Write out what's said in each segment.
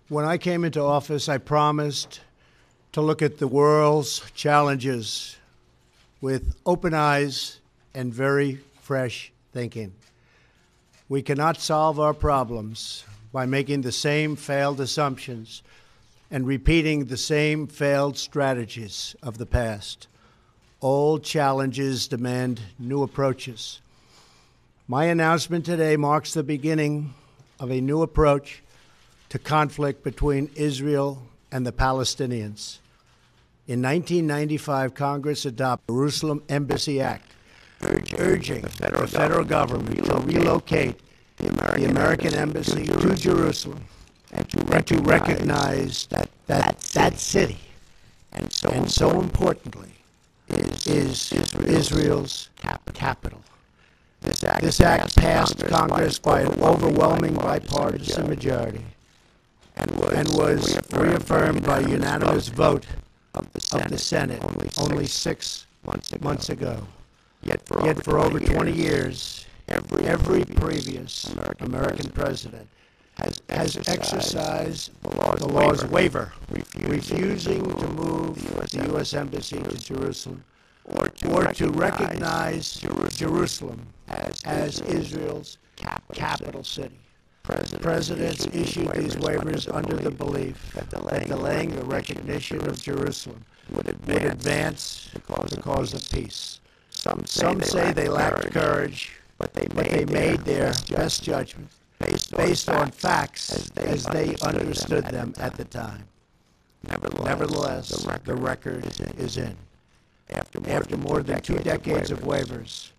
When I came into office, I promised to look at the world's challenges with open eyes and very fresh thinking. We cannot solve our problems by making the same failed assumptions and repeating the same failed strategies of the past. Old challenges demand new approaches. My announcement today marks the beginning of a new approach to conflict between Israel and the Palestinians. In 1995, Congress adopted the Jerusalem Embassy Act, urging the federal government to relocate the American embassy to Jerusalem and to recognize that city, and so importantly, is Israel's capital. This act passed Congress by an overwhelming bipartisan majority and was reaffirmed by a unanimous vote of the Senate only 6 months ago. Yet for over 20 years, every previous American president has exercised the law's waiver, refusing to move the U.S. Embassy to Jerusalem or to recognize Jerusalem as Israel's capital city. Presidents issued these waivers under the belief that delaying the recognition of Jerusalem would advance the cause of peace. Some say they lacked courage, but they made their best judgment based on facts as they understood them at the time. Nevertheless, the record is in. After more than 2 decades of waivers,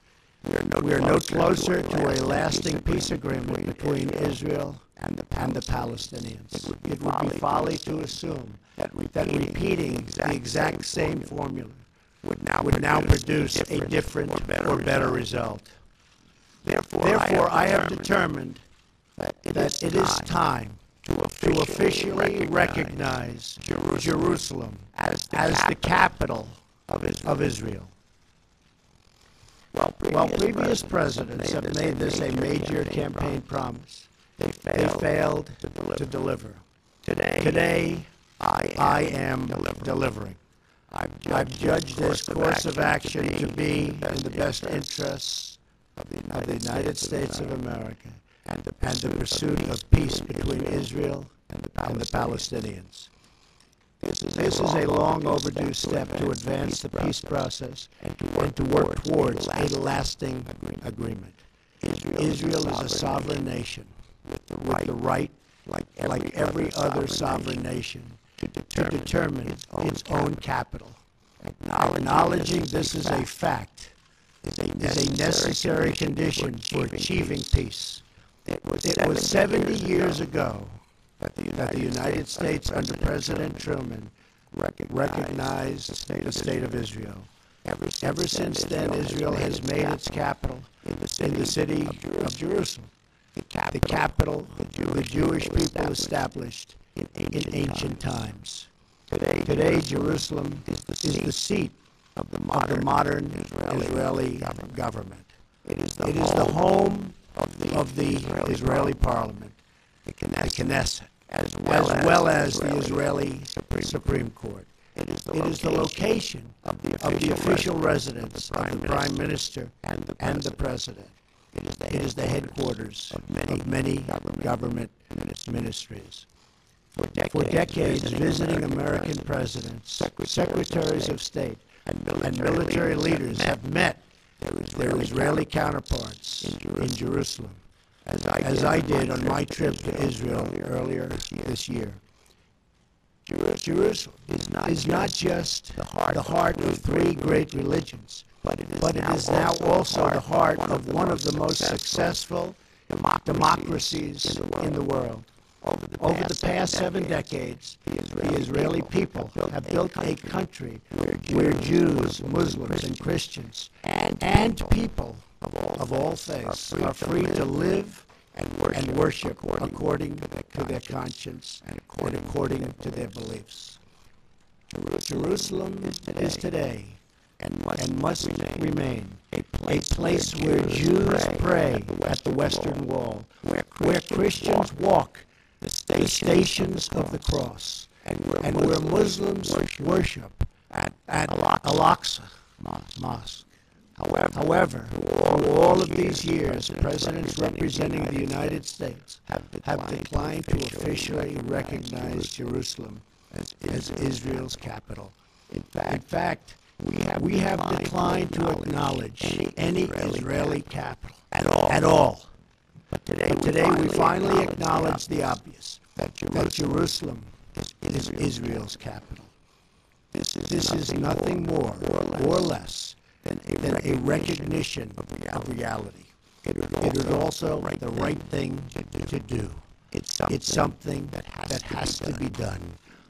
we are no closer to a lasting peace agreement between Israel and the Palestinians. It would be folly to assume that repeating the exact same formula would now produce a different or better result. Therefore, I have determined that it is time to officially recognize Jerusalem as the capital of Israel. While previous presidents have made this a major campaign promise, they failed to deliver. Today, I am delivering. I've judged this course of action to be in the best interests of the United States of America and the pursuit of peace between Israel and the Palestinians. This is a long overdue step to advance the peace process and to work towards a lasting agreement. Israel is a sovereign nation with the right, like every other sovereign nation, to determine its own capital. Acknowledging this is a fact is a necessary condition for achieving peace. It was 70 years ago that the United States under President Truman recognized the state of Israel. Ever since then, Israel has made its capital in the city of Jerusalem, the capital the Jewish people established in ancient times. Today, Jerusalem is the seat of the modern Israeli government. It is the home of the Israeli parliament, the Knesset, as well as the Israeli Supreme Court. It is the location of the official residence of the Prime Minister and the President. It is the headquarters of many government ministries. For decades, visiting American presidents, secretaries of state, and military leaders have met their Israeli counterparts in Jerusalem, as I did on my trip to Israel earlier this year. Jerusalem is not just the heart of 3 great religions, but it is now also the heart of one of the most successful democracies in the world. Over the past 7 decades, the Israeli people have built a country where Jews, Muslims, and Christians, and people of all faiths are free to live and worship according to their conscience and according to their beliefs. Jerusalem is today and must remain a place where Jews pray at the Western Wall, where Christians walk the the stations of the cross, and where Muslims worship at Al-Aqsa Mosque. However, through all of these years, presidents representing the United States have declined to officially recognize Jerusalem as Israel's capital. In fact, we have declined to acknowledge any Israeli capital at all. But today we finally acknowledge the obvious, that Jerusalem is Israel's capital. This is nothing more or less than a recognition of reality. It is also the right thing to do. It's something that has to be done.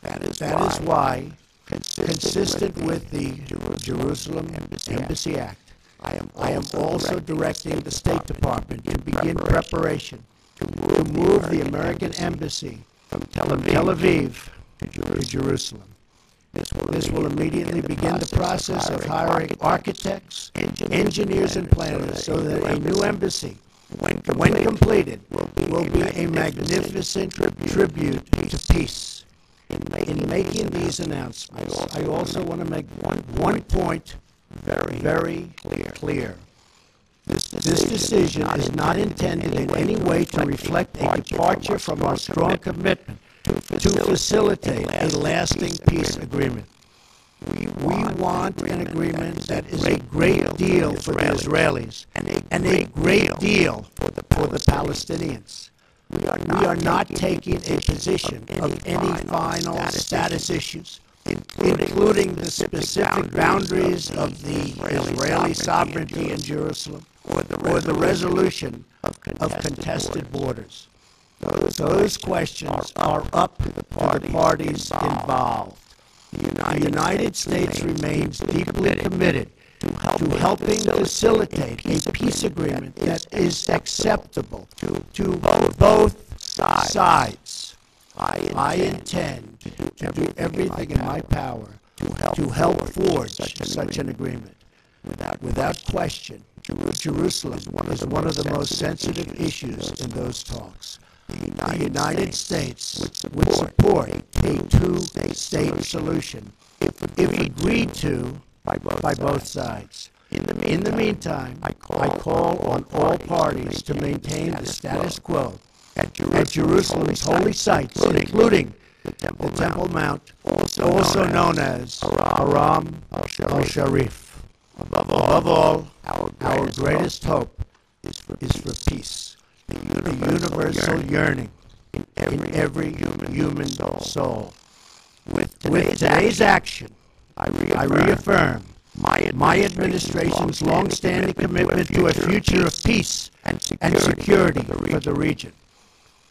That is why, consistent with the Jerusalem Embassy Act, I am also directing the State Department to begin preparation to move the American Embassy from Tel Aviv to Jerusalem. This will immediately begin the process of hiring architects, engineers, and planners so that a new embassy, when completed, will be a magnificent tribute to peace. In making these announcements, I also want to make one point very clear. This decision is not intended in any way to reflect a departure from our strong commitment to facilitate a lasting peace agreement. We want an agreement that is a great deal for the Israelis and a great deal for the Palestinians. We are not taking a position of any final status issues, including the specific boundaries of the Israeli sovereignty in Jerusalem or the resolution of contested borders. Those questions are up to the parties involved. The United States remains deeply committed to helping facilitate a peace agreement that is acceptable to both sides. I intend to do everything in my power to help forge such an agreement. Without question, Jerusalem is one of the most sensitive issues in those talks. The United States would support a two-state solution if agreed to by both sides. In the meantime, I call on all parties to maintain the status quo at Jerusalem's holy sites, including the Temple Mount, also known as Haram al-Sharif. Above all, our greatest hope is for peace, the universal yearning in every human soul. With today's action, I reaffirm my administration's long-standing commitment to a future of peace and security for the region.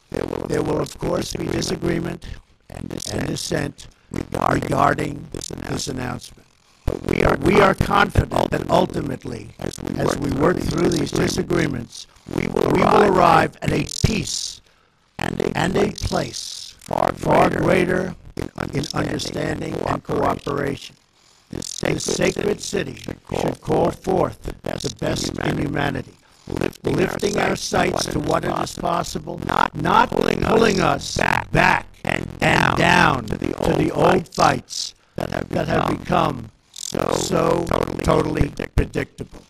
There will, of course, be disagreement and dissent regarding this announcement. But we are confident that ultimately, as we work through these disagreements, we will arrive at a peace and a place far greater in understanding and cooperation. This sacred city should call forth the best in humanity, lifting our sights to what is possible, not pulling us back and down to the old fights that have become so totally predictable.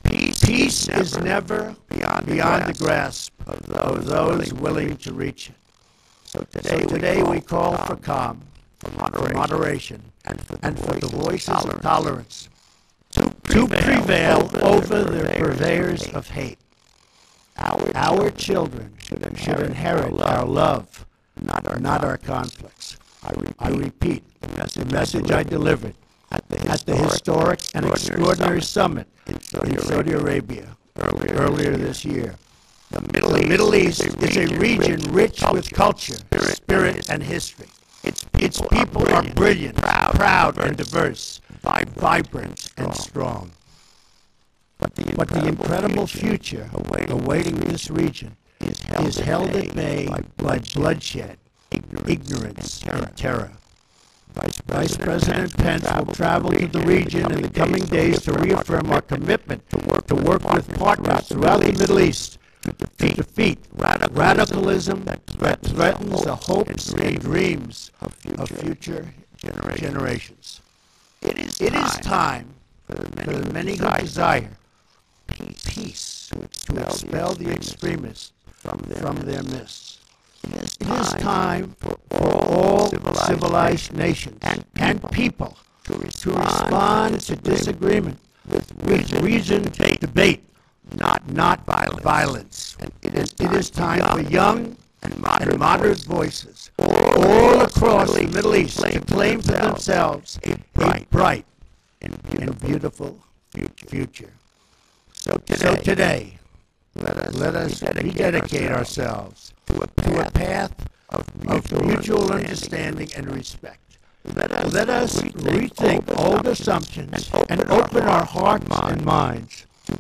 Peace is never beyond the grasp of those willing to reach it. So today we call for calm, for moderation, and for the voices of tolerance to prevail over the purveyors of hate. Our children should inherit our love, not our conflicts. I repeat, the message I delivered at the historic and extraordinary summit in Saudi Arabia earlier this year. The Middle East is a region rich with culture, spirit, and history. Its people are brilliant, proud, and diverse, vibrant, and strong. But the incredible future awaiting this region is held at bay by bloodshed, ignorance, and terror. Vice President Pence will travel to the region in the coming days to reaffirm our commitment to work with partners throughout the Middle East to defeat radicalism that threatens the hopes and dreams of future generations. It is time for the many who desire peace to expel the extremists from their midst. It is time for all civilized nations and people to respond to disagreement with reasoned debate, not violence. And it is time for young and moderate voices all across the Middle East to claim for themselves a bright and beautiful future. So today, let us rededicate ourselves to a path of mutual understanding and respect. Let us rethink old assumptions and open our hearts and minds to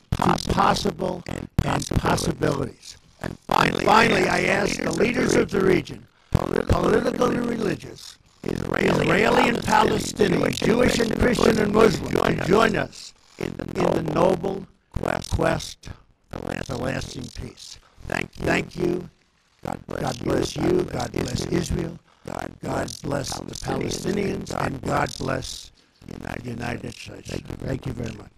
possible and possibilities. And finally, I ask the leaders of the region, political and religious, Israeli and Palestinian, Jewish and Christian and Muslim, to join us in the noble quest for lasting peace. Thank you. God bless you. God bless Israel. God bless the Palestinians, and God bless the United States. Thank you very much.